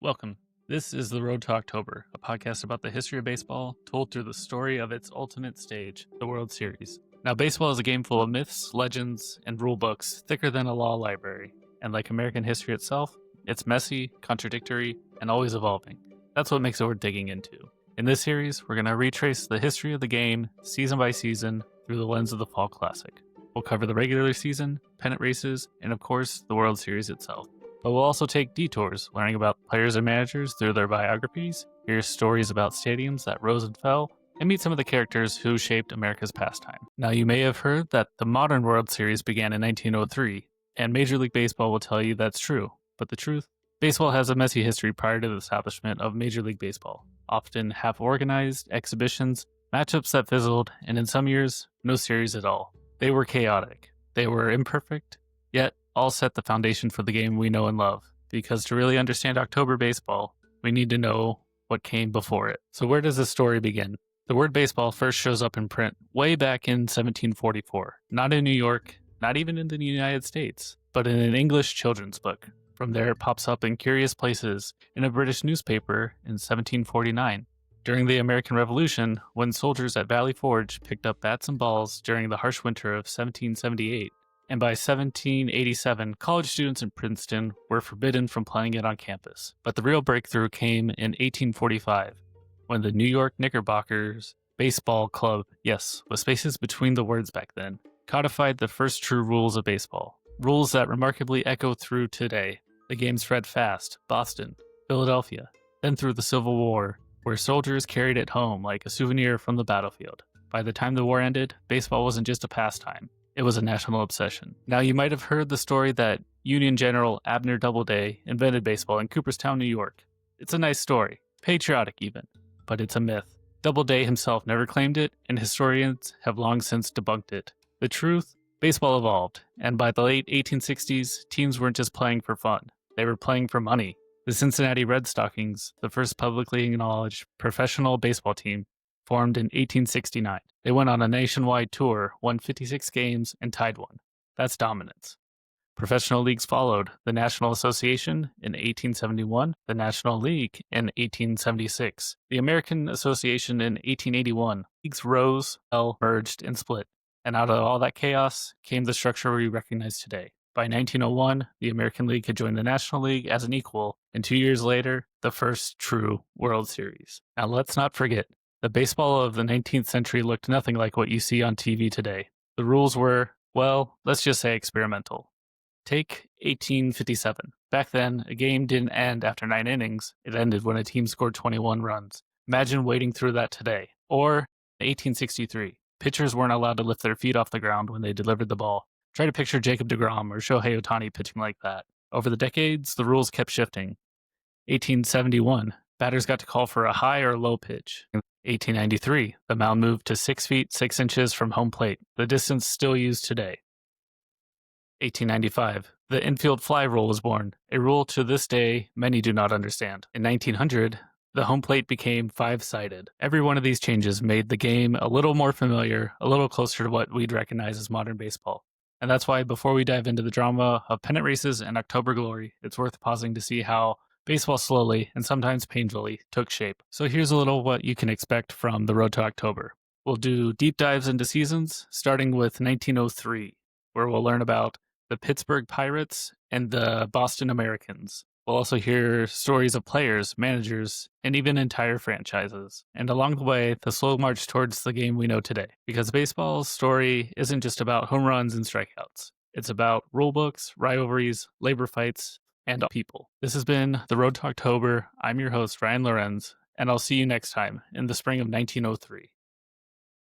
Welcome. This is The Road to October, a podcast about the history of baseball told through the story of its ultimate stage, the World Series. Now, baseball is a game full of myths, legends, and rule books thicker than a law library. And like American history itself, it's messy, contradictory, and always evolving. That's what makes it worth digging into. In this series, we're going to retrace the history of the game, season by season, through the lens of the Fall Classic. We'll cover the regular season, pennant races, and of course, the World Series itself. But we'll also take detours, learning about players and managers through their biographies, hear stories about stadiums that rose and fell, and meet some of the characters who shaped America's pastime. Now, you may have heard that the modern World Series began in 1903, and Major League Baseball will tell you that's true. But the truth? Baseball has a messy history prior to the establishment of Major League Baseball, often half-organized, exhibitions, matchups that fizzled, and in some years, no series at all. They were chaotic. They were imperfect, yet all set the foundation for the game we know and love, because to really understand October baseball, we need to know what came before it. So where does this story begin? The word baseball first shows up in print way back in 1744, not in New York, not even in the United States, but in an English children's book. From there, it pops up in curious places in a British newspaper in 1749. During the American Revolution, when soldiers at Valley Forge picked up bats and balls during the harsh winter of 1778, and by 1787, college students in Princeton were forbidden from playing it on campus. But the real breakthrough came in 1845, when the New York Knickerbockers Baseball Club, yes, with spaces between the words back then, codified the first true rules of baseball. Rules that remarkably echo through today. The game spread fast, Boston, Philadelphia, then through the Civil War, where soldiers carried it home like a souvenir from the battlefield. By the time the war ended, baseball wasn't just a pastime. It was a national obsession. Now, you might have heard the story that Union General Abner Doubleday invented baseball in Cooperstown, New York. It's a nice story, patriotic even, but it's a myth. Doubleday himself never claimed it, and historians have long since debunked it. The truth? Baseball evolved, and by the late 1860s, teams weren't just playing for fun. They were playing for money. The Cincinnati Red Stockings, the first publicly acknowledged professional baseball team, formed in 1869. They went on a nationwide tour, won 56 games, and tied one. That's dominance. Professional leagues followed, the National Association in 1871, the National League in 1876, the American Association in 1881. Leagues rose, fell, merged, and split. And out of all that chaos came the structure we recognize today. By 1901, the American League had joined the National League as an equal, and 2 years later, the first true World Series. Now let's not forget, the baseball of the 19th century looked nothing like what you see on TV today. The rules were, well, let's just say experimental. Take 1857. Back then, a game didn't end after 9 innings. It ended when a team scored 21 runs. Imagine wading through that today. Or 1863. Pitchers weren't allowed to lift their feet off the ground when they delivered the ball. Try to picture Jacob deGrom or Shohei Ohtani pitching like that. Over the decades, the rules kept shifting. 1871. Batters got to call for a high or low pitch. 1893, the mound moved to 6 feet 6 inches from home plate, the distance still used today. 1895, the infield fly rule was born, a rule to this day many do not understand. In 1900, the home plate became 5-sided. Every one of these changes made the game a little more familiar, a little closer to what we'd recognize as modern baseball. And that's why before we dive into the drama of pennant races and October glory, it's worth pausing to see how baseball slowly, and sometimes painfully, took shape. So here's a little what you can expect from the Road to October. We'll do deep dives into seasons, starting with 1903, where we'll learn about the Pittsburgh Pirates and the Boston Americans. We'll also hear stories of players, managers, and even entire franchises. And along the way, the slow march towards the game we know today. Because baseball's story isn't just about home runs and strikeouts. It's about rulebooks, rivalries, labor fights, and people. This has been The Road to October. I'm your host, Ryan Lorenz, and I'll see you next time in the spring of 1903.